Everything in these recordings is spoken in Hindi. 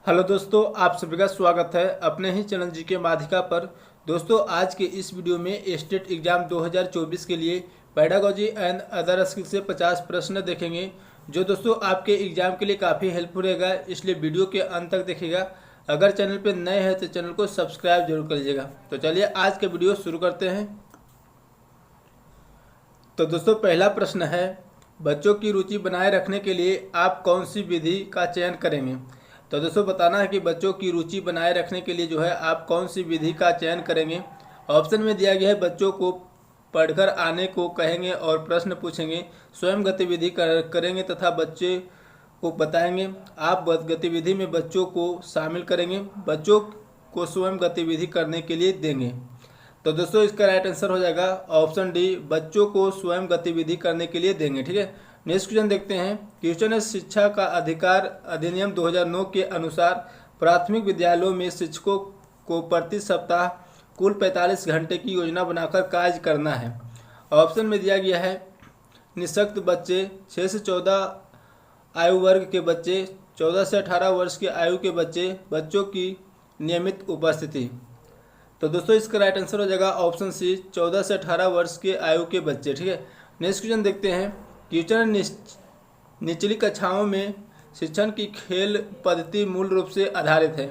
हेलो दोस्तों, आप सभी का स्वागत है अपने ही चैनल जीके माध्यिका पर। दोस्तों, आज के इस वीडियो में स्टेट एग्जाम 2024 के लिए पेडागोजी एंड अदर स्किल से 50 प्रश्न देखेंगे, जो दोस्तों आपके एग्जाम के लिए काफ़ी हेल्पफुल रहेगा। इसलिए वीडियो के अंत तक देखिएगा। अगर चैनल पर नए हैं तो चैनल को सब्सक्राइब जरूर कर लीजिएगा। तो चलिए आज का वीडियो शुरू करते हैं। तो दोस्तों, पहला प्रश्न है, बच्चों की रुचि बनाए रखने के लिए आप कौन सी विधि का चयन करेंगे। तो दोस्तों, बताना है कि बच्चों की रुचि बनाए रखने के लिए जो है आप कौन सी विधि का चयन करेंगे। ऑप्शन में दिया गया है, बच्चों को पढ़कर आने को कहेंगे और प्रश्न पूछेंगे, स्वयं गतिविधि करेंगे तथा बच्चे को बताएंगे। आप गतिविधि में बच्चों को शामिल करेंगे, बच्चों को स्वयं गतिविधि करने के लिए देंगे। तो दोस्तों, इसका राइट आंसर हो जाएगा ऑप्शन डी, बच्चों को स्वयं गतिविधि करने के लिए देंगे। ठीक है, नेक्स्ट क्वेश्चन देखते हैं। क्वेश्चन है, शिक्षा का अधिकार अधिनियम 2009 के अनुसार प्राथमिक विद्यालयों में शिक्षकों को प्रति सप्ताह कुल 45 घंटे की योजना बनाकर कार्य करना है। ऑप्शन में दिया गया है, निःशक्त बच्चे, 6 से 14 आयु वर्ग के बच्चे, 14 से 18 वर्ष के आयु के बच्चे, बच्चों की नियमित उपस्थिति। तो दोस्तों, इसका राइट आंसर हो जाएगा ऑप्शन सी, 14 से 18 वर्ष के आयु के बच्चे। ठीक है, नेक्स्ट क्वेश्चन देखते हैं। क्वेश्चन, निचली कक्षाओं में शिक्षण की खेल पद्धति मूल रूप से आधारित है।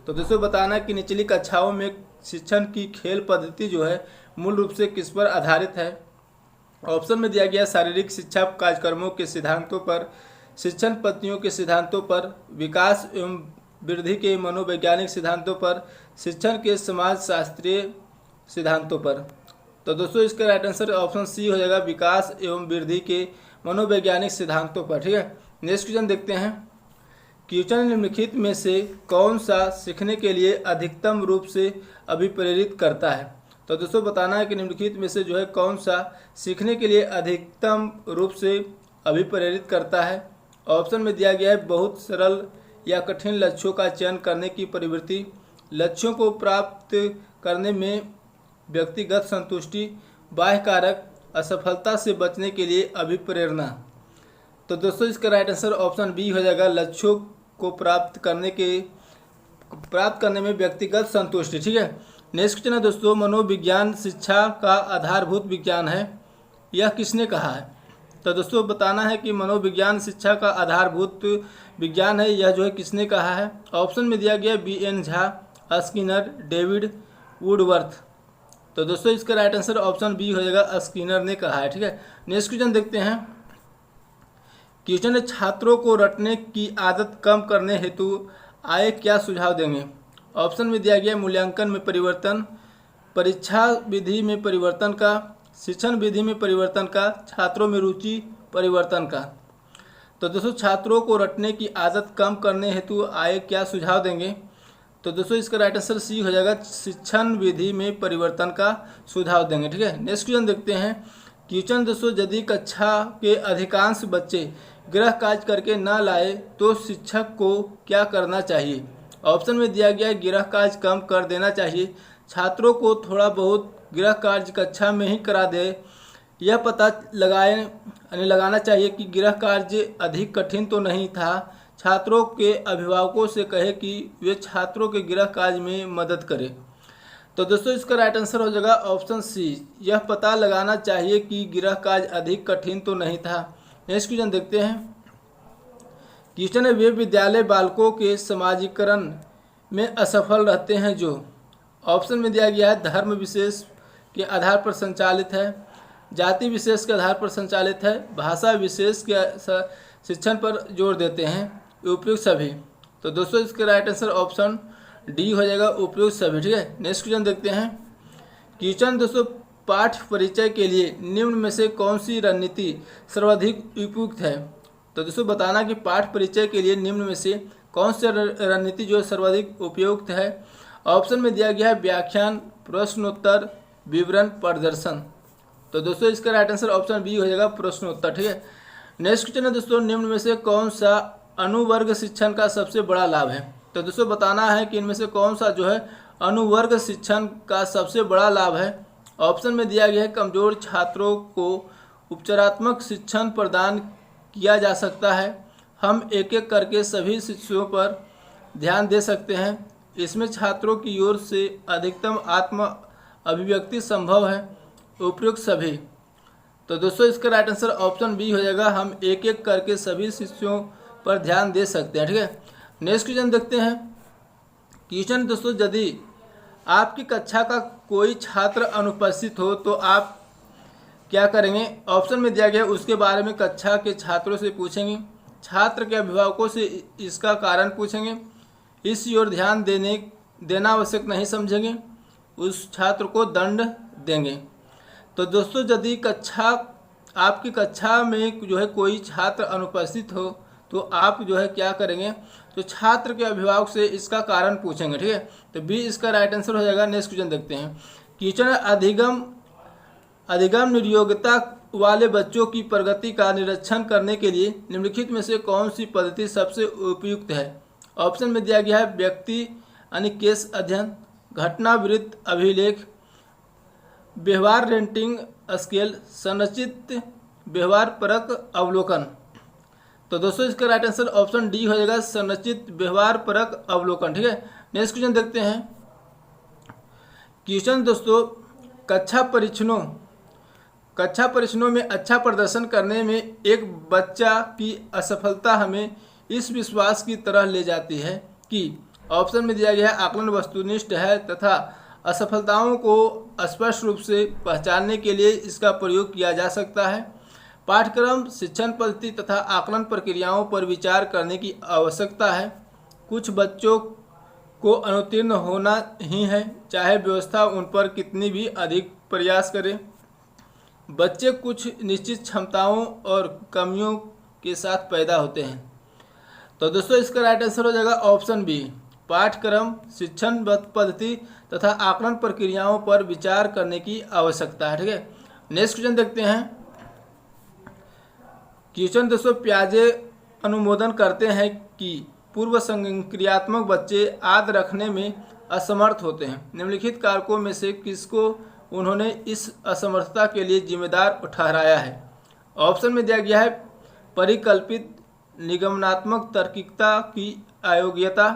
तो दोस्तों, बताना कि निचली कक्षाओं में शिक्षण की खेल पद्धति जो है मूल रूप से किस पर आधारित है। ऑप्शन में दिया गया, शारीरिक शिक्षा कार्यक्रमों के सिद्धांतों पर, शिक्षण पद्धतियों के सिद्धांतों पर, विकास एवं वृद्धि के मनोवैज्ञानिक सिद्धांतों पर, शिक्षण के समाज शास्त्रीय सिद्धांतों पर। तो दोस्तों, इसका राइट आंसर ऑप्शन सी हो जाएगा, विकास एवं वृद्धि के मनोवैज्ञानिक सिद्धांतों पर। ठीक है, नेक्स्ट क्वेश्चन देखते हैं। क्वेश्चन, निम्नलिखित में से कौन सा सीखने के लिए अधिकतम रूप से अभिप्रेरित करता है। तो दोस्तों, बताना है कि निम्नलिखित में से जो है कौन सा सीखने के लिए अधिकतम रूप से अभिप्रेरित करता है। ऑप्शन में दिया गया है, बहुत सरल या कठिन लक्ष्यों का चयन करने की प्रवृत्ति, लक्ष्यों को प्राप्त करने में व्यक्तिगत संतुष्टि, बाह्य कारक, असफलता से बचने के लिए अभिप्रेरणा। तो दोस्तों, इसका राइट आंसर ऑप्शन बी हो जाएगा, लक्ष्यों को प्राप्त करने में व्यक्तिगत संतुष्टि। ठीक है, नेक्स्ट क्वेश्चन है दोस्तों, मनोविज्ञान शिक्षा का आधारभूत विज्ञान है, यह किसने कहा है। तो दोस्तों, बताना है कि मनोविज्ञान शिक्षा का आधारभूत विज्ञान है, यह जो है किसने कहा है। ऑप्शन में दिया गया, BN. Jha, Skinner, David Woodworth. तो दोस्तों, इसका राइट आंसर ऑप्शन बी हो जाएगा, स्किनर ने कहा है। ठीक है, नेक्स्ट क्वेश्चन देखते हैं। क्वेश्चन है, छात्रों को रटने की आदत कम करने हेतु आए क्या सुझाव देंगे। ऑप्शन में दिया गया, मूल्यांकन में परिवर्तन, परीक्षा विधि में परिवर्तन का, शिक्षण विधि में परिवर्तन का, छात्रों में रुचि परिवर्तन का। तो दोस्तों, छात्रों को रटने की आदत कम करने हेतु आए क्या सुझाव देंगे। तो दोस्तों, इसका राइट आंसर सी हो जाएगा, शिक्षण विधि में परिवर्तन का सुझाव देंगे। ठीक है, नेक्स्ट क्वेश्चन देखते हैं। क्वेश्चन दोस्तों, यदि कक्षा के अधिकांश बच्चे गृह कार्य करके न लाए तो शिक्षक को क्या करना चाहिए। ऑप्शन में दिया गया, गृह कार्य कम कर देना चाहिए, छात्रों को थोड़ा बहुत गृह कार्य कक्षा में ही करा दे, यह पता लगाना चाहिए कि गृह कार्य अधिक कठिन तो नहीं था, छात्रों के अभिभावकों से कहे कि वे छात्रों के गृह कार्य में मदद करें। तो दोस्तों, इसका राइट आंसर हो जाएगा ऑप्शन सी, यह पता लगाना चाहिए कि गृह कार्य अधिक कठिन तो नहीं था। नेक्स्ट क्वेश्चन देखते हैं। क्वेश्चन है, वे विद्यालय बालकों के समाजीकरण में असफल रहते हैं जो। ऑप्शन में दिया गया है, धर्म विशेष के आधार पर संचालित है, जाति विशेष के आधार पर संचालित है, भाषा विशेष के शिक्षण पर जोर देते हैं, उपयुक्त सभी। तो दोस्तों, इसका राइट आंसर ऑप्शन डी हो जाएगा, उपयुक्त सभी। ठीक है, नेक्स्ट क्वेश्चन देखते हैं। क्वेश्चन दोस्तों, पाठ परिचय के लिए निम्न में से कौन सी रणनीति सर्वाधिक उपयुक्त है। तो दोस्तों, बताना कि पाठ परिचय के लिए निम्न में से कौन सी रणनीति जो सर्वाधिक उपयुक्त है। ऑप्शन में दिया गया है, व्याख्यान, प्रश्नोत्तर, विवरण, प्रदर्शन। तो दोस्तों, इसका राइट आंसर ऑप्शन बी हो जाएगा, प्रश्नोत्तर। ठीक है, नेक्स्ट क्वेश्चन है दोस्तों, निम्न में से कौन सा अनुवर्ग शिक्षण का सबसे बड़ा लाभ है। तो दोस्तों, बताना है कि इनमें से कौन सा जो है अनुवर्ग शिक्षण का सबसे बड़ा लाभ है। ऑप्शन में दिया गया है, कमजोर छात्रों को उपचारात्मक शिक्षण प्रदान किया जा सकता है, हम एक एक करके सभी शिष्यों पर ध्यान दे सकते हैं। इसमें छात्रों की ओर से अधिकतम आत्म अभिव्यक्ति संभव है। उपयुक्त सभी। तो दोस्तों इसका राइट आंसर ऑप्शन बी हो जाएगा। हम एक एक करके सभी शिष्यों पर ध्यान दे सकते हैं। ठीक है, नेक्स्ट क्वेश्चन देखते हैं। क्वेश्चन दोस्तों, यदि आपकी कक्षा का कोई छात्र अनुपस्थित हो तो आप क्या करेंगे? ऑप्शन में दिया गया उसके बारे में कक्षा के छात्रों से पूछेंगे, छात्र के अभिभावकों से इसका कारण पूछेंगे, इस ओर ध्यान देना आवश्यक नहीं समझेंगे, उस छात्र को दंड देंगे। तो दोस्तों यदि आपकी कक्षा में जो है कोई छात्र अनुपस्थित हो तो आप जो है क्या करेंगे? तो छात्र के अभिभावक से इसका कारण पूछेंगे। ठीक है, तो बी इसका राइट आंसर हो जाएगा। नेक्स्ट क्वेश्चन देखते हैं। क्वेश्चन अधिगम नियोग्यता वाले बच्चों की प्रगति का निरीक्षण करने के लिए निम्नलिखित में से कौन सी पद्धति सबसे उपयुक्त है? ऑप्शन में दिया गया है व्यक्ति यानी केस अध्ययन, घटना वृत्त अभिलेख, व्यवहार रेटिंग स्केल, संरचित व्यवहार परक अवलोकन। तो दोस्तों इसका राइट आंसर ऑप्शन डी हो जाएगा, संरचित व्यवहार परक अवलोकन। ठीक है, नेक्स्ट क्वेश्चन देखते हैं। क्वेश्चन दोस्तों, कक्षा परीक्षणों में अच्छा प्रदर्शन करने में एक बच्चा की असफलता हमें इस विश्वास की तरह ले जाती है कि ऑप्शन में दिया गया है आकलन वस्तुनिष्ठ है तथा असफलताओं को स्पष्ट रूप से पहचानने के लिए इसका प्रयोग किया जा सकता है, पाठ्यक्रम शिक्षण पद्धति तथा आकलन प्रक्रियाओं पर विचार करने की आवश्यकता है, कुछ बच्चों को अनुत्तीर्ण होना ही है चाहे व्यवस्था उन पर कितनी भी अधिक प्रयास करे, बच्चे कुछ निश्चित क्षमताओं और कमियों के साथ पैदा होते हैं। तो दोस्तों इसका राइट आंसर हो जाएगा ऑप्शन बी, पाठ्यक्रम शिक्षण पद्धति तथा आकलन प्रक्रियाओं पर विचार करने की आवश्यकता है। ठीक है, नेक्स्ट क्वेश्चन देखते हैं। क्वेश्चन दोस्तों, प्याजे अनुमोदन करते हैं कि पूर्व संक्रियात्मक बच्चे याद रखने में असमर्थ होते हैं। निम्नलिखित कारकों में से किसको उन्होंने इस असमर्थता के लिए जिम्मेदार ठहराया है? ऑप्शन में दिया गया है परिकल्पित निगमनात्मक तार्किकता की अयोग्यता,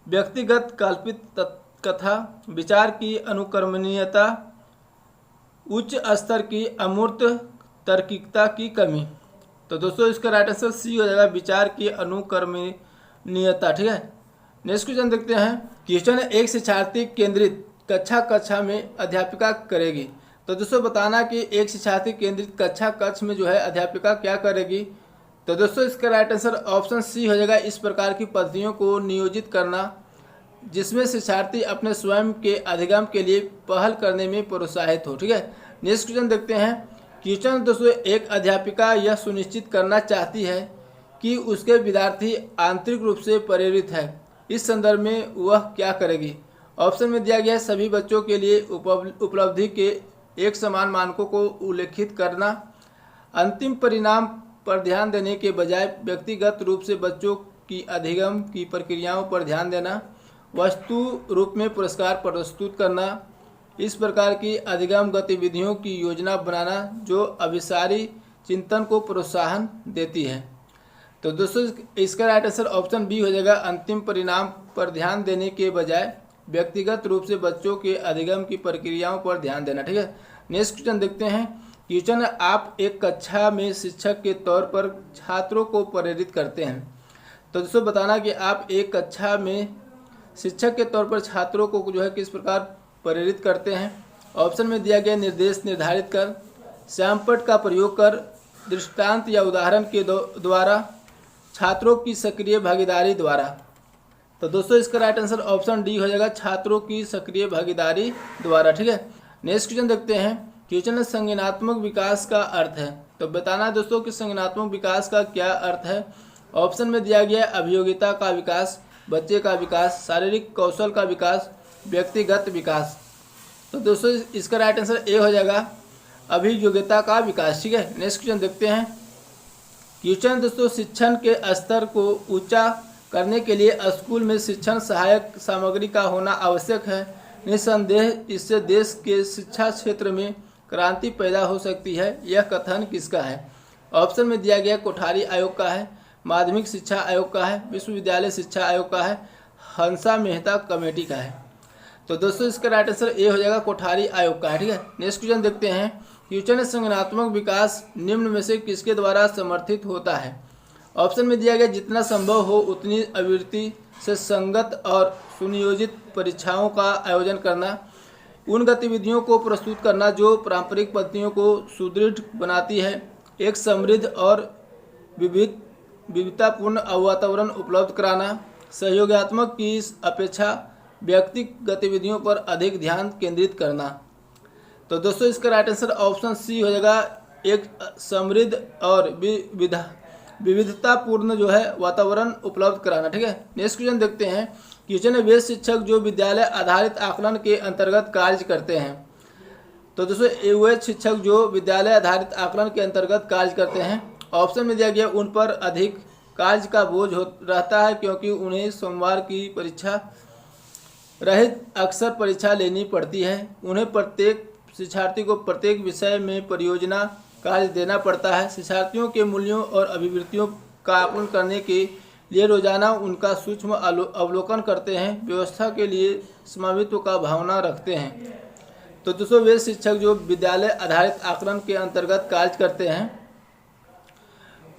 व्यक्तिगत कल्पित कथा, विचार की अनुकरणीयता, उच्च स्तर की अमूर्त तार्किकता की कमी। तो दोस्तों इसका राइट आंसर सी हो जाएगा, विचार की अनुकरणीयता। ठीक है, नेक्स्ट क्वेश्चन देखते हैं। क्वेश्चन है, एक शिक्षार्थी केंद्रित कक्षा में अध्यापिका करेगी। तो दोस्तों बताना कि एक शिक्षार्थी केंद्रित कक्ष में जो है अध्यापिका क्या करेगी? तो दोस्तों इसका राइट आंसर ऑप्शन सी हो जाएगा, इस प्रकार की पद्धतियों को नियोजित करना जिसमें शिक्षार्थी अपने स्वयं के अधिगम के लिए पहल करने में प्रोत्साहित हो। ठीक है, नेक्स्ट क्वेश्चन देखते हैं। क्वेश्चन दोस्तों, एक अध्यापिका यह सुनिश्चित करना चाहती है कि उसके विद्यार्थी आंतरिक रूप से प्रेरित है, इस संदर्भ में वह क्या करेगी? ऑप्शन में दिया गया है सभी बच्चों के लिए उपलब्धि के एक समान मानकों को उल्लेखित करना, अंतिम परिणाम पर ध्यान देने के बजाय व्यक्तिगत रूप से बच्चों की अधिगम की प्रक्रियाओं पर ध्यान देना, वस्तु रूप में पुरस्कार प्रस्तुत करना, इस प्रकार की अधिगम गतिविधियों की योजना बनाना जो अभिसारी चिंतन को प्रोत्साहन देती है। तो दोस्तों इसका राइट आंसर ऑप्शन बी हो जाएगा, अंतिम परिणाम पर ध्यान देने के बजाय व्यक्तिगत रूप से बच्चों के अधिगम की प्रक्रियाओं पर ध्यान देना। ठीक है, नेक्स्ट क्वेश्चन देखते हैं। क्वेश्चन, आप एक कक्षा में शिक्षक के तौर पर छात्रों को प्रेरित करते हैं। तो दोस्तों बताना कि आप एक कक्षा में शिक्षक के तौर पर छात्रों को जो है किस प्रकार प्रेरित करते हैं। ऑप्शन में दिया गया निर्देश निर्धारित कर, श्यामपट्ट का प्रयोग कर, दृष्टांत या उदाहरण के द्वारा, छात्रों की सक्रिय भागीदारी द्वारा। तो दोस्तों इसका राइट आंसर ऑप्शन डी हो जाएगा, छात्रों की सक्रिय भागीदारी द्वारा। ठीक है, नेक्स्ट क्वेश्चन देखते हैं। क्वेश्चन है, संज्ञानात्मक विकास का अर्थ है। तो बताना दोस्तों कि संज्ञानात्मक विकास का क्या अर्थ है। ऑप्शन में दिया गया अभियोगिता का विकास, बच्चे का विकास, शारीरिक कौशल का विकास, व्यक्तिगत विकास। तो दोस्तों इसका राइट आंसर ए हो जाएगा, अभियोगिता का विकास। ठीक है, नेक्स्ट क्वेश्चन देखते हैं। क्वेश्चन दोस्तों, शिक्षण के स्तर को ऊंचा करने के लिए स्कूल में शिक्षण सहायक सामग्री का होना आवश्यक है। निस्संदेह इससे देश के शिक्षा क्षेत्र में क्रांति पैदा हो सकती है। यह कथन किसका है? ऑप्शन में दिया गया कोठारी आयोग का है, माध्यमिक शिक्षा आयोग का है, विश्वविद्यालय शिक्षा आयोग का है, हंसा मेहता कमेटी का है। तो दोस्तों इसका राइट आंसर ए हो जाएगा, कोठारी आयोग का है। ठीक है, नेक्स्ट क्वेश्चन देखते हैं। क्वेश्चन संगठनात्मक विकास निम्न में से किसके द्वारा समर्थित होता है? ऑप्शन में दिया गया जितना संभव हो उतनी आवृत्ति से संगत और सुनियोजित परीक्षाओं का आयोजन करना, उन गतिविधियों को प्रस्तुत करना जो पारंपरिक पद्धतियों को सुदृढ़ बनाती है, एक समृद्ध और विविधतापूर्ण वातावरण उपलब्ध कराना, सहयोगात्मक की अपेक्षा व्यक्तिगत गतिविधियों पर अधिक ध्यान केंद्रित करना। तो दोस्तों इसका राइट आंसर ऑप्शन सी हो जाएगा, एक समृद्ध और विविधतापूर्ण जो है वातावरण उपलब्ध कराना। ठीक है, नेक्स्ट क्वेश्चन देखते हैं। क्वेश्चन है वे शिक्षक जो विद्यालय आधारित आकलन के अंतर्गत कार्य करते हैं। तो दोस्तों वे शिक्षक जो विद्यालय आधारित आकलन के अंतर्गत कार्य करते हैं, ऑप्शन में दिया गया उन पर अधिक कार्य का बोझ रहता है क्योंकि उन्हें सोमवार की परीक्षा रहित अक्सर परीक्षा लेनी पड़ती है। उन्हें प्रत्येक शिक्षार्थी को प्रत्येक विषय में परियोजना कार्य देना पड़ता है। शिक्षार्थियों के मूल्यों और अभिवृत्तियों का आकलन करने के लिए रोजाना उनका सूक्ष्म अवलोकन करते हैं, व्यवस्था के लिए स्वामित्व का भावना रखते हैं। तो दोस्तों वे शिक्षक जो विद्यालय आधारित आकलन के अंतर्गत कार्य करते हैं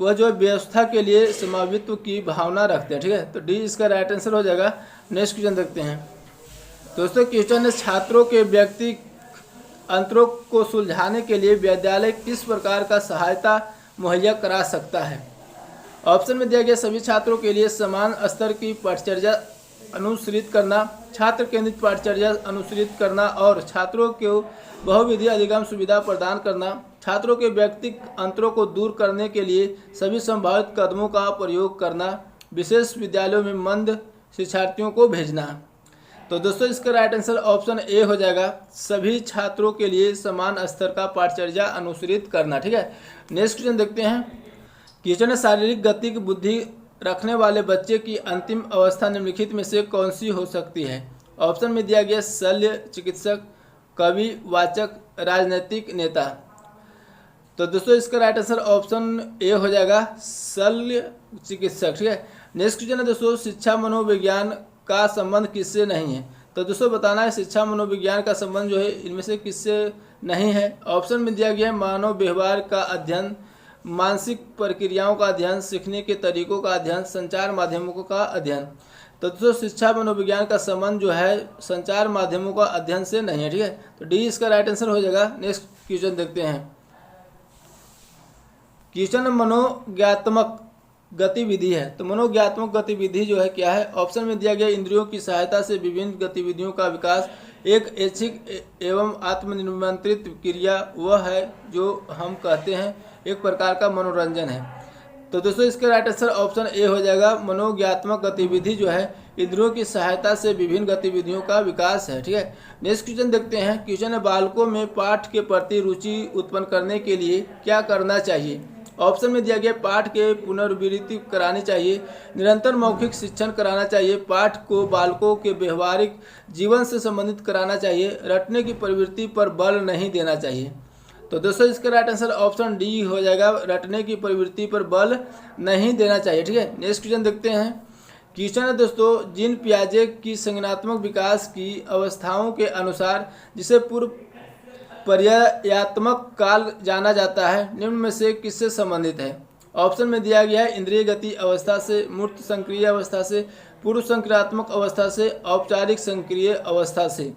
वह जो व्यवस्था के लिए स्वामित्व की भावना रखते हैं। ठीक है, तो डी इसका राइट आंसर हो जाएगा। नेक्स्ट क्वेश्चन देखते हैं। दोस्तों क्वेश्चन है छात्रों के व्यक्ति अंतरों को सुलझाने के लिए विद्यालय किस प्रकार का सहायता मुहैया करा सकता है? ऑप्शन में दिया गया सभी छात्रों के लिए समान स्तर की पाठचर्या अनुसरित करना, छात्र केंद्रित पाठचर्या अनुसरित करना और छात्रों को बहुविधि अधिगम सुविधा प्रदान करना, छात्रों के व्यक्तिगत अंतरों को दूर करने के लिए सभी संभावित कदमों का प्रयोग करना, विशेष विद्यालयों में मंद शिक्षार्थियों को भेजना। तो दोस्तों इसका राइट आंसर ऑप्शन ए हो जाएगा, सभी छात्रों के लिए समान स्तर का पाठचर्या अनुसरित करना। ठीक है, नेक्स्ट क्वेश्चन देखते हैं। क्वेश्चन शारीरिक गति की बुद्धि रखने वाले बच्चे की अंतिम अवस्था निम्नलिखित में से कौन सी हो सकती है? ऑप्शन में दिया गया शल्य चिकित्सक, कवि, वाचक, राजनीतिक नेता। तो दोस्तों इसका राइट आंसर ऑप्शन ए हो जाएगा, शल्य चिकित्सक। ठीक है, नेक्स्ट क्वेश्चन है दोस्तों शिक्षा मनोविज्ञान का संबंध किससे नहीं है? तो दोस्तों बताना है शिक्षा मनोविज्ञान का संबंध जो है इनमें से किससे नहीं है। ऑप्शन में दिया गया है मानव व्यवहार का अध्ययन, मानसिक प्रक्रियाओं का अध्ययन, सीखने के तरीकों का अध्ययन, संचार माध्यमों का अध्ययन। तो दोस्तों शिक्षा मनोविज्ञान का संबंध जो है संचार माध्यमों का अध्ययन से नहीं है। ठीक है, तो डी इसका राइट आंसर हो जाएगा। नेक्स्ट क्वेश्चन देखते हैं। क्वेश्चन मनोज्ञात्मक गतिविधि है। तो मनोज्ञात्मक गतिविधि जो है क्या है? ऑप्शन में दिया गया इंद्रियों की सहायता से विभिन्न गतिविधियों का विकास, एक ऐच्छिक एवं आत्मनियंत्रित क्रिया वह है जो हम कहते हैं एक प्रकार का मनोरंजन है। तो दोस्तों इसका राइट आंसर ऑप्शन ए हो जाएगा, मनोज्ञात्मक गतिविधि जो है इंद्रियों की सहायता से विभिन्न गतिविधियों का विकास है। ठीक है, नेक्स्ट क्वेश्चन देखते हैं। क्वेश्चन है बालकों में पाठ के प्रति रुचि उत्पन्न करने के लिए क्या करना चाहिए? ऑप्शन में दिया गया पाठ के पुनरावृत्ति करानी चाहिए, निरंतर मौखिक शिक्षण कराना चाहिए, पाठ को बालकों के व्यवहारिक जीवन से संबंधित कराना चाहिए, रटने की प्रवृत्ति पर बल नहीं देना चाहिए। तो दोस्तों इसका राइट आंसर ऑप्शन डी हो जाएगा, रटने की प्रवृत्ति पर बल नहीं देना चाहिए। ठीक है, नेक्स्ट क्वेश्चन देखते हैं। क्वेश्चन है दोस्तों जीन पियाजे की संज्ञानात्मक विकास की अवस्थाओं के अनुसार जिसे पूर्व पर्यायात्मक काल जाना जाता है निम्न में से किससे संबंधित है? ऑप्शन में दिया गया है इंद्रिय गति अवस्था से, मूर्त संक्रिय अवस्था से, पूर्व संक्रियात्मक अवस्था से, औपचारिक संक्रिय अवस्था से।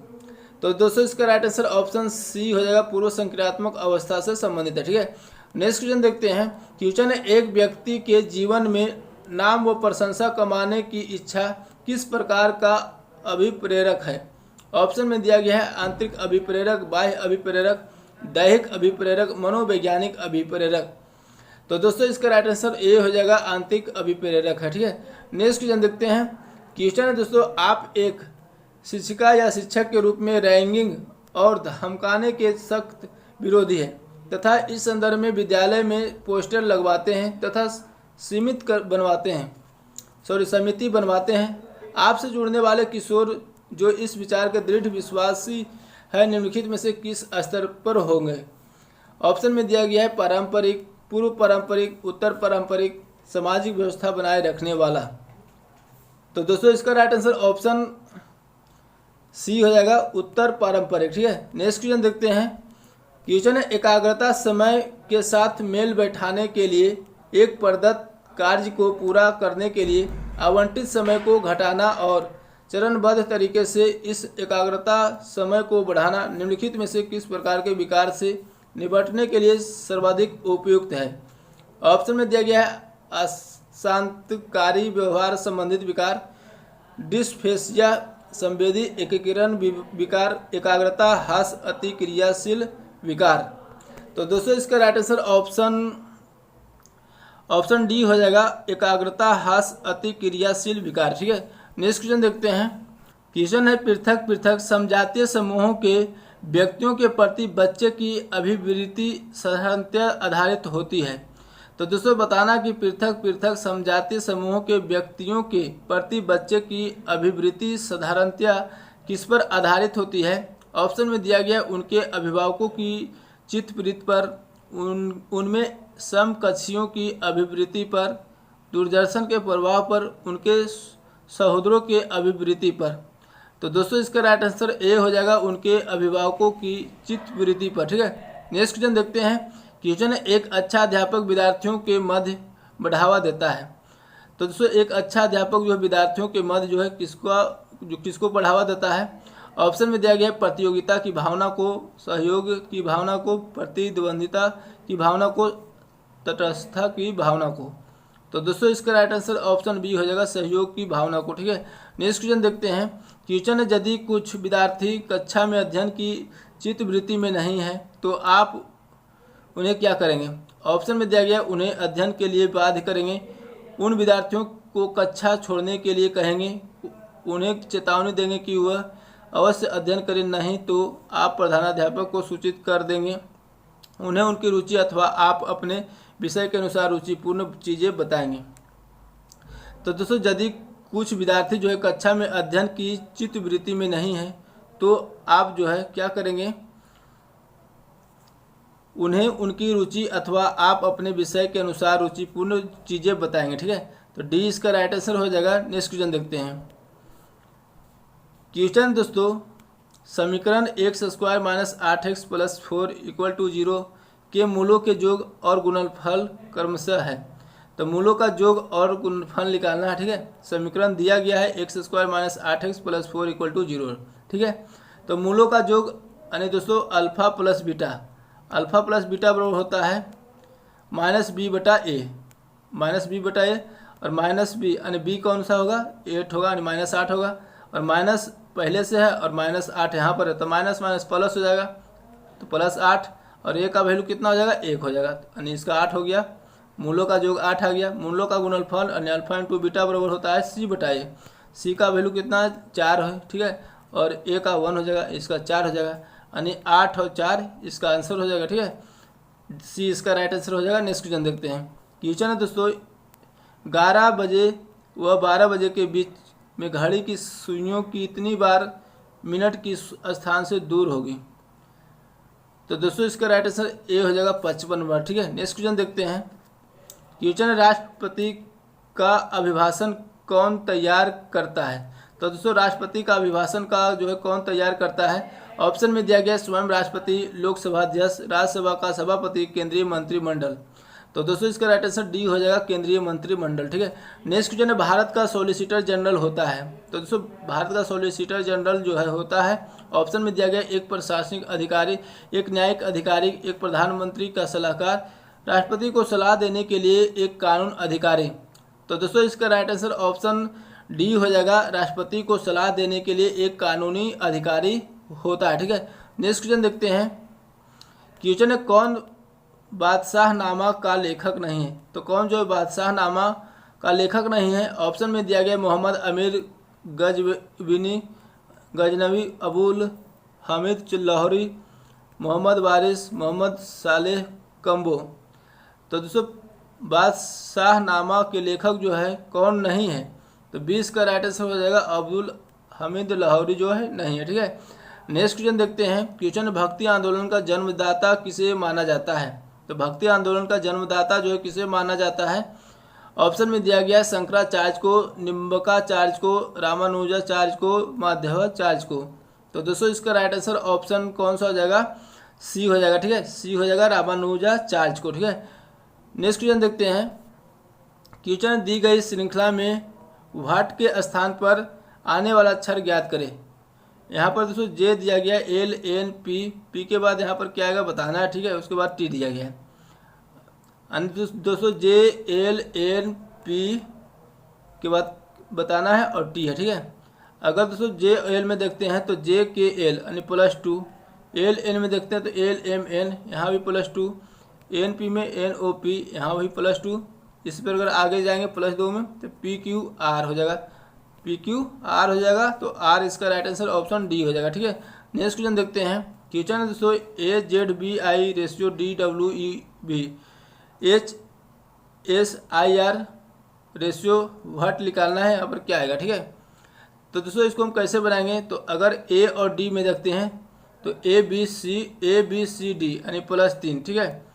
तो दोस्तों इसका राइट आंसर ऑप्शन सी हो जाएगा, पूर्व संक्रियात्मक अवस्था से संबंधित है। ठीक है, नेक्स्ट क्वेश्चन देखते हैं। क्वेश्चन है एक व्यक्ति के जीवन में नाम व प्रशंसा कमाने की इच्छा किस प्रकार का अभिप्रेरक है? ऑप्शन में दिया गया है आंतरिक अभिप्रेरक, बाह्य अभिप्रेरक, दैहिक अभिप्रेरक, मनोवैज्ञानिक अभिप्रेरक। तो दोस्तों इसका राइट आंसर ए हो जाएगा, आंतरिक अभिप्रेरक है। ठीक है, नेक्स्ट क्वेश्चन देखते हैं। क्वेश्चन है दोस्तों आप एक शिक्षिका या शिक्षक के रूप में रैगिंग और धमकाने के सख्त विरोधी है तथा इस संदर्भ में विद्यालय में पोस्टर लगवाते हैं तथा समिति बनवाते हैं। आपसे जुड़ने वाले किशोर जो इस विचार के दृढ़ विश्वासी है निम्नलिखित में से किस स्तर पर होंगे? ऑप्शन में दिया गया है पारंपरिक, पूर्व पारंपरिक, उत्तर पारंपरिक, सामाजिक व्यवस्था बनाए रखने वाला। तो दोस्तों इसका राइट आंसर ऑप्शन सी हो जाएगा, उत्तर पारंपरिक। ठीक है, नेक्स्ट क्वेश्चन देखते हैं। क्वेश्चन है, एकाग्रता समय के साथ मेल बैठाने के लिए एक प्रदत्त कार्य को पूरा करने के लिए आवंटित समय को घटाना और चरणबद्ध तरीके से इस एकाग्रता समय को बढ़ाना निम्नलिखित में से किस प्रकार के विकार से निपटने के लिए सर्वाधिक उपयुक्त है। ऑप्शन में दिया गया है अशांतकारी व्यवहार संबंधित विकार, डिस्फेसिया संवेदी एकीकरण विकार, एकाग्रता ह्रास अति क्रियाशील विकार। तो दोस्तों इसका राइट आंसर ऑप्शन डी हो जाएगा, एकाग्रता ह्रास अति क्रियाशील विकार। ठीक है, नेक्स्ट क्वेश्चन देखते हैं। क्वेश्चन है, पृथक पृथक समजातीय समूहों के व्यक्तियों के प्रति बच्चे की अभिवृत्ति साधारणतः आधारित होती है। तो दोस्तों बताना कि पृथक पृथक समजातीय समूहों के व्यक्तियों के प्रति बच्चे की अभिवृत्ति साधारणतः किस पर आधारित होती है। ऑप्शन में दिया गया उनके अभिभावकों की चित्तवृत्ति पर, उनमें समकक्षियों की अभिवृत्ति पर, दूरदर्शन के प्रभाव पर, उनके सहोदरों के अभिवृत्ति पर। तो दोस्तों इसका राइट आंसर ए हो जाएगा, उनके अभिभावकों की चित्तवृत्ति पर। ठीक है, नेक्स्ट क्वेश्चन देखते हैं। क्वेश्चन है, एक अच्छा अध्यापक विद्यार्थियों के मध्य बढ़ावा देता है। तो दोस्तों एक अच्छा अध्यापक जो है विद्यार्थियों के मध्य जो है किसको बढ़ावा देता है। ऑप्शन में दिया गया है प्रतियोगिता की भावना को, सहयोग की भावना को, प्रतिद्वंदिता की भावना को, तटस्थता की भावना को। तो दोस्तों इसका राइट आंसर ऑप्शन बी हो जाएगा, सहयोग की भावना को। ठीक है, नेक्स्ट क्वेश्चन देखते हैं। क्वेश्चन है, यदि कुछ विद्यार्थी कक्षा में अध्ययन की चित्तवृत्ति में नहीं है तो आप उन्हें क्या करेंगे। ऑप्शन में दिया गया उन्हें अध्ययन के लिए बाध्य करेंगे, उन विद्यार्थियों को कक्षा छोड़ने के लिए कहेंगे, उन्हें चेतावनी देंगे कि वह अवश्य अध्ययन करें, नहीं तो आप प्रधानाध्यापक को सूचित कर देंगे, उन्हें उनकी रुचि अथवा आप अपने विषय के अनुसार रुचिपूर्ण चीज़ें बताएंगे। तो दोस्तों यदि कुछ विद्यार्थी जो है कक्षा में अध्ययन की चित्तवृत्ति में नहीं है तो आप जो है क्या करेंगे, उन्हें उनकी रुचि अथवा आप अपने विषय के अनुसार रुचिपूर्ण चीज़ें बताएंगे। ठीक है, तो डी इसका राइट आंसर हो जाएगा। नेक्स्ट क्वेश्चन देखते हैं। क्वेश्चन दोस्तों, समीकरण x² - 8x + 4 = 0 के मूलों के योग और गुणनफल क्रमशः है। तो मूलों का योग और गुणनफल निकालना है। ठीक है, समीकरण दिया गया है x² - 8x + 4 = 0। ठीक है, तो मूलों का योग यानी दोस्तों अल्फा प्लस बीटा बराबर होता है -b/a, और -b यानी b कौन सा होगा, 8 होगा यानी -8 होगा, और माइनस पहले से है और -8 यहाँ पर है तो माइनस माइनस प्लस हो जाएगा, तो +8 और a का वैल्यू कितना हो जाएगा, 1 हो जाएगा, यानी इसका 8 हो गया। मूलों का योग 8 आ गया। मूलों का गुणनफल यानी अल्फा × बीटा बराबर होता है c/a। c का वैल्यू कितना है, 4 है। ठीक है, और a का 1 हो जाएगा, इसका 4 हो जाएगा, यानी 8 और 4 इसका आंसर हो जाएगा। ठीक है, सी इसका राइट आंसर हो जाएगा। नेक्स्ट क्वेश्चन देखते हैं। क्वेश्चन है दोस्तों, 11 बजे व 12 बजे के बीच में घड़ी की सुइयों कितनी बार मिनट की स्थान से दूर होगी। तो दोस्तों इसका राइट आंसर ए हो जाएगा, 55 बार। ठीक है, नेक्स्ट क्वेश्चन देखते हैं। क्वेश्चन, राष्ट्रपति का अभिभाषण कौन तैयार करता है। तो दोस्तों राष्ट्रपति का अभिभाषण का जो है कौन तैयार करता है। ऑप्शन में दिया गया स्वयं राष्ट्रपति, लोकसभा अध्यक्ष, राज्यसभा का सभापति, केंद्रीय मंत्रिमंडल। तो दोस्तों इसका राइट आंसर डी हो जाएगा, केंद्रीय मंत्रिमंडल। ठीक है, नेक्स्ट क्वेश्चन है, भारत का सॉलिसिटर जनरल होता है। तो दोस्तों भारत का सॉलिसिटर जनरल जो है होता है, ऑप्शन में दिया गया एक प्रशासनिक अधिकारी, एक न्यायिक अधिकारी, एक प्रधानमंत्री का सलाहकार, राष्ट्रपति को सलाह देने के लिए एक कानून अधिकारी। तो दोस्तों इसका राइट आंसर ऑप्शन डी हो जाएगा, राष्ट्रपति को सलाह देने के लिए एक कानूनी अधिकारी होता है। ठीक है, नेक्स्ट क्वेश्चन देखते हैं। क्वेश्चन है, कौन बादशाहनामा का लेखक नहीं है। तो कौन जो बादशाहनामा का लेखक नहीं है। ऑप्शन में दिया गया मोहम्मद अमीर गजनवी, अबुल हामिद लाहौरी, मोहम्मद वारिस, मोहम्मद सालेह कंबो। तो दोस्तों बादशाहनामा के लेखक जो है कौन नहीं है। तो 20 का राइट आंसर हो जाएगा, अब्दुल हमीद लाहौरी जो है नहीं है। ठीक है, नेक्स्ट क्वेश्चन देखते हैं। क्वेश्चन, भक्ति आंदोलन का जन्मदाता किसे माना जाता है। तो भक्ति आंदोलन का जन्मदाता जो है किसे माना जाता है। ऑप्शन में दिया गया शंकराचार्य को, निम्बकाचार्य को, रामानुजाचार्य को, माधवाचार्य को। तो दोस्तों इसका राइट आंसर ऑप्शन कौन सा हो जाएगा? सी हो जाएगा। ठीक है, सी हो जाएगा, रामानुजाचार्य को। ठीक है, नेक्स्ट क्वेश्चन देखते हैं। क्वेश्चन दी गई श्रृंखला में व्हाट के स्थान पर आने वाला अक्षर ज्ञात करें। यहाँ पर दोस्तों जे दिया गया, एल एन पी, पी के बाद यहाँ पर क्या आएगा बताना है। ठीक है, उसके बाद टी दिया गया है। दोस्तों जे एल एन पी के बाद बताना है और टी है। ठीक है, अगर दोस्तों जे एल में देखते हैं तो जे के एल यानी +2, एल एन में देखते हैं तो एल एम एन, यहाँ भी +2, एन पी में एन ओ पी, यहाँ भी +2। इस पर अगर आगे जाएंगे +2 में तो पी क्यू आर हो जाएगा, पी क्यू आर हो जाएगा। तो आर इसका राइट आंसर ऑप्शन डी हो जाएगा। ठीक है, नेक्स्ट क्वेश्चन देखते हैं। क्वेश्चन है दोस्तों A Z B I ratio D W E B H S I R ratio what निकालना है। यहाँ पर क्या आएगा? ठीक है, तो दोस्तों इसको हम कैसे बनाएंगे? तो अगर ए और डी में देखते हैं तो ए बी सी डी यानी +3। ठीक है,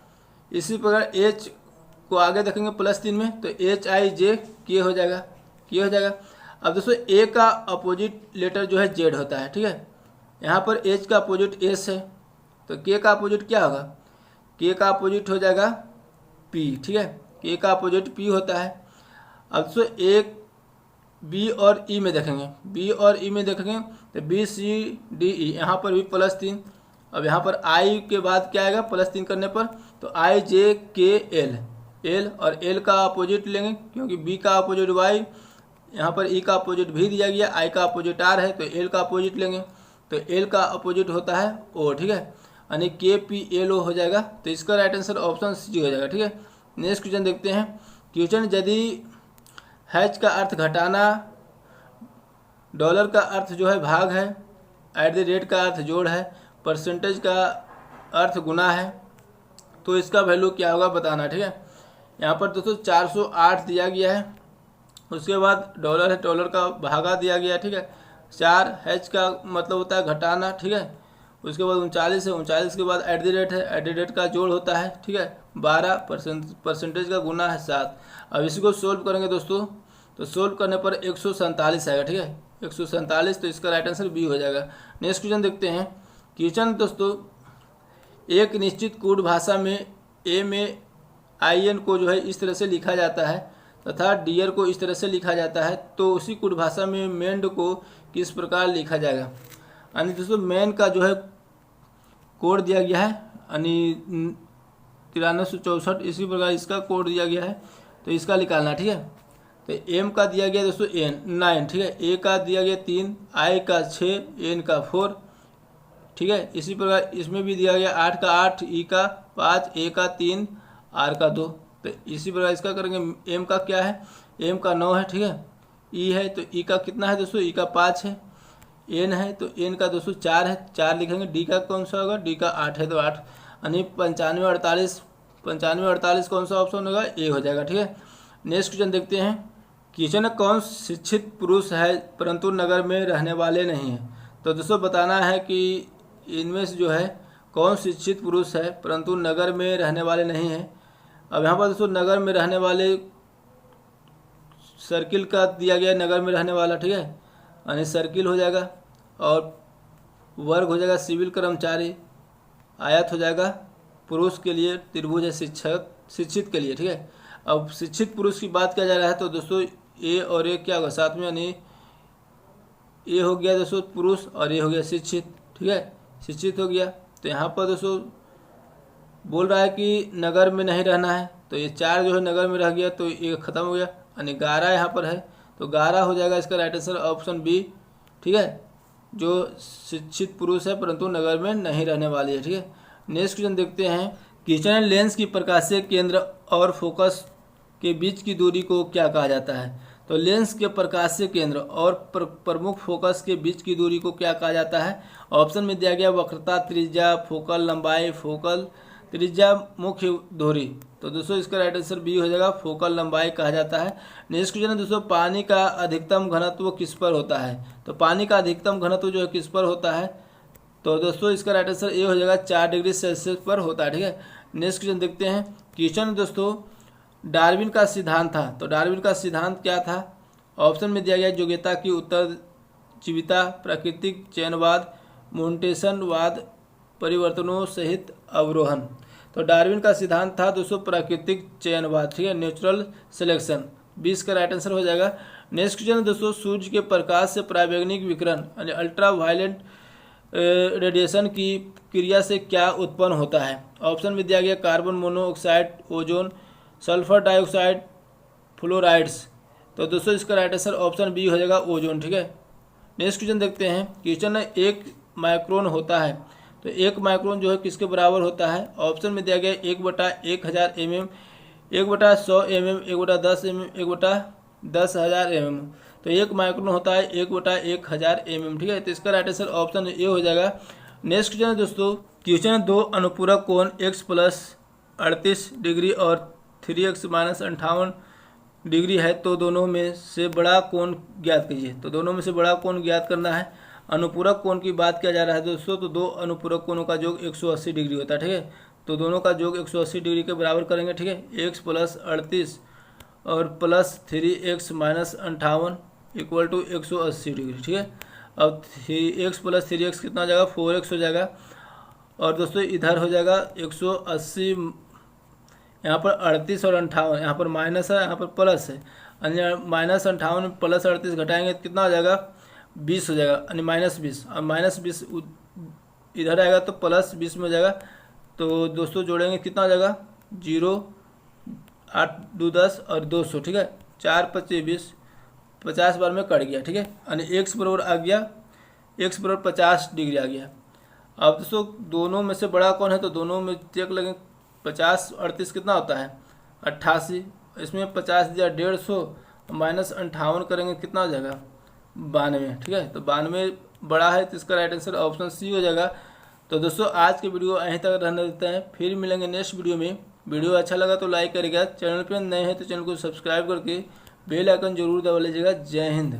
इसी प्रकार एच को आगे देखेंगे +3 में तो एच आई जे के हो जाएगा, के हो जाएगा। अब दोस्तों ए का अपोजिट लेटर जो है जेड होता है। ठीक है, यहाँ पर एच का अपोजिट एस है तो के का अपोजिट क्या होगा? के का अपोजिट हो जाएगा पी। ठीक है, के का अपोजिट पी होता है। अब दोस्तों एक बी और ई में देखेंगे, बी और ई में देखेंगे तो बी सी डी ई, यहाँ पर भी +3। अब यहाँ पर आई के बाद क्या आएगा +3 करने पर? तो आई जे के एल, एल और एल का अपोजिट लेंगे क्योंकि बी का अपोजिट वाई, यहाँ पर ई का अपोजिट भी दिया गया, आई का अपोजिट आर है तो एल का अपोजिट लेंगे तो एल का अपोजिट होता है ओ। ठीक है, यानी के पी एल ओ हो जाएगा। तो इसका राइट आंसर ऑप्शन सी हो जाएगा। ठीक है, नेक्स्ट क्वेश्चन देखते हैं। क्वेश्चन यदि हैच का अर्थ घटाना, डॉलर का अर्थ जो है भाग है, @ का अर्थ जोड़ है, परसेंटेज का अर्थ गुना है, तो इसका वैल्यू क्या होगा बताना। ठीक है, यहाँ पर दोस्तों 408 दिया गया है, उसके बाद डॉलर है, डॉलर का भागा दिया गया है। ठीक है, 4 हैच का मतलब होता है घटाना। ठीक है, उसके बाद 39 है, 39 के बाद @ है, @ का जोड़ होता है। ठीक है, 12 परसेंटेज का गुना है 7। अब इसी को सोल्व करेंगे दोस्तों तो सोल्व करने पर 147 आएगा। ठीक है, 147, तो इसका राइट आंसर बी हो जाएगा। नेक्स्ट क्वेश्चन देखते हैं। क्वेश्चन दोस्तों एक निश्चित कोड भाषा में ए में IN को जो है इस तरह से लिखा जाता है तथा डियर को इस तरह से लिखा जाता है, तो उसी कोड भाषा में मेंड को किस प्रकार लिखा जाएगा। यानी दोस्तों मेन का जो है कोड दिया गया है यानी 9364, इसी प्रकार इसका कोड दिया गया है तो इसका निकालना। ठीक है, तो एम का दिया गया दोस्तों 9। ठीक है, ए का दिया गया 3, आई का 6, एन का 4। ठीक है, इसी प्रकार इसमें भी दिया गया 8 का 8, ई का 5, ए का 3, आर का 2। तो इसी प्रकार इसका करेंगे। एम का क्या है? एम का 9 है। ठीक है, ई है तो ई का कितना है दोस्तों? ई का 5 है। एन है तो एन का दोस्तों 4 है, 4 लिखेंगे। डी का कौन सा होगा? डी का 8 है तो 8, यानी 95 48 कौन सा ऑप्शन होगा? ए हो जाएगा। ठीक है, नेक्स्ट क्वेश्चन देखते हैं। क्वेश्चन कौन शिक्षित पुरुष है परंतु नगर में रहने वाले नहीं हैं। तो दोस्तों बताना है कि इनमें से जो है कौन शिक्षित पुरुष है परंतु नगर में रहने वाले नहीं हैं। अब यहाँ पर दोस्तों नगर में रहने वाले सर्किल का दिया गया, नगर में रहने वाला। ठीक है, यानी सर्किल हो जाएगा और वर्ग हो जाएगा सिविल कर्मचारी, आयत हो जाएगा पुरुष के लिए, त्रिभुज है शिक्षक शिक्षित के लिए। ठीक है, अब शिक्षित पुरुष की बात किया जा रहा है तो दोस्तों ए और ए क्या होगा साथ में, यानी ए हो गया दोस्तों पुरुष और ए हो गया शिक्षित। ठीक है, शिक्षित हो गया। तो यहाँ पर दोस्तों बोल रहा है कि नगर में नहीं रहना है, तो ये 4 जो है नगर में रह गया तो ये खत्म हो गया, यानी 11 यहाँ पर है तो 11 हो जाएगा इसका राइट आंसर ऑप्शन बी। ठीक है, जो शिक्षित पुरुष है परंतु नगर में नहीं रहने वाली है। ठीक है, नेक्स्ट क्वेश्चन देखते हैं। क्वेश्चन लेंस की प्रकाशीय केंद्र और फोकस के बीच की दूरी को क्या कहा जाता है। तो लेंस के प्रकाशीय केंद्र और प्रमुख फोकस के बीच की दूरी को क्या कहा जाता है। ऑप्शन में दिया गया वक्रता, त्रिज्या, फोकल लंबाई, फोकल त्रिज्या, मुख्य धुरी। तो दोस्तों इसका राइट आंसर बी हो जाएगा, फोकल लंबाई कहा जाता है। नेक्स्ट क्वेश्चन है दोस्तों, पानी का अधिकतम घनत्व किस पर होता है। तो पानी का अधिकतम घनत्व जो है किस पर होता है। तो दोस्तों इसका राइट आंसर ए हो जाएगा, 4 डिग्री सेल्सियस पर होता है। ठीक है, नेक्स्ट क्वेश्चन देखते हैं। क्वेश्चन दोस्तों डार्विन का सिद्धांत था। तो डार्विन का सिद्धांत क्या था? ऑप्शन में दिया गया योग्यता की उत्तरजीविता, प्राकृतिक चयनवाद, म्यूटेशनवाद, परिवर्तनों सहित अवरोहण। तो डार्विन का सिद्धांत था दोस्तों प्राकृतिक चयनवाद, ठीक है, नेचुरल सिलेक्शन। 20 का राइट आंसर हो जाएगा। नेक्स्ट क्वेश्चन है दोस्तों, सूर्य के प्रकाश से परावैंगनिक विकिरण यानी अल्ट्रा वायलेट रेडिएशन की क्रिया से क्या उत्पन्न होता है? ऑप्शन में दिया गया carbon monoxide, ozone, sulphur dioxide, fluorides. तो दोस्तों इसका राइट आंसर ऑप्शन बी हो जाएगा, ओजोन, ठीक है। नेक्स्ट क्वेश्चन देखते हैं। क्वेश्चन है 1 माइक्रोन होता है। तो 1 माइक्रोन जो है किसके बराबर होता है? ऑप्शन में दिया गया 1/1000 mm, 1/100 mm, 1/10 mm, 1/10,000 mm। तो 1 माइक्रोन होता है 1/1000 mm, ठीक है। तो इसका राइट आंसर ऑप्शन ए हो जाएगा। नेक्स्ट क्वेश्चन है दोस्तों, क्वेश्चन 2 अनुपूरक कोण x + 38 डिग्री और 3x - 58 डिग्री है, तो दोनों में से बड़ा कोण ज्ञात कीजिए। तो दोनों में से बड़ा कोण ज्ञात करना है। अनुपूरक कोण की बात किया जा रहा है दोस्तों, तो 2 अनुपूरक कोणों का योग 180 डिग्री होता है, ठीक है। तो दोनों का योग 180 डिग्री के बराबर करेंगे, ठीक है। x + 38 और प्लस 3x - 58 = 180 डिग्री, ठीक है। अब 3x + 3x कितना हो जाएगा? 4x हो जाएगा। और दोस्तों इधर हो जाएगा 180, यहाँ पर 38 और 58, यहाँ पर माइनस है, यहाँ पर प्लस है। -58 प्लस 38 घटाएंगे तो कितना हो जाएगा? 20 हो जाएगा, यानी -20। और -20 इधर आएगा तो +20 में हो जाएगा। तो दोस्तों जोड़ेंगे कितना हो जाएगा? 0, 8 2 10 और 200, ठीक है। 4 × 25 20, 50 बार में कट गया, ठीक है। यानी x बराबर आ गया, x बराबर 50 डिग्री आ गया। अब दोस्तों दोनों में से बड़ा कौन है? तो दोनों में चेक लगेंगे। 50 38 कितना होता है? 88। इसमें 50 दिया 150, -58 करेंगे कितना हो जाएगा? 92, ठीक है। तो 92 बड़ा है, तो इसका राइट आंसर ऑप्शन सी हो जाएगा। तो दोस्तों आज के वीडियो यहीं तक रहने देते हैं, फिर मिलेंगे नेक्स्ट वीडियो में। वीडियो अच्छा लगा तो लाइक करिएगा, चैनल पर नए हैं तो चैनल को सब्सक्राइब करके बेल आइकन जरूर दबा लीजिएगा। जय हिंद।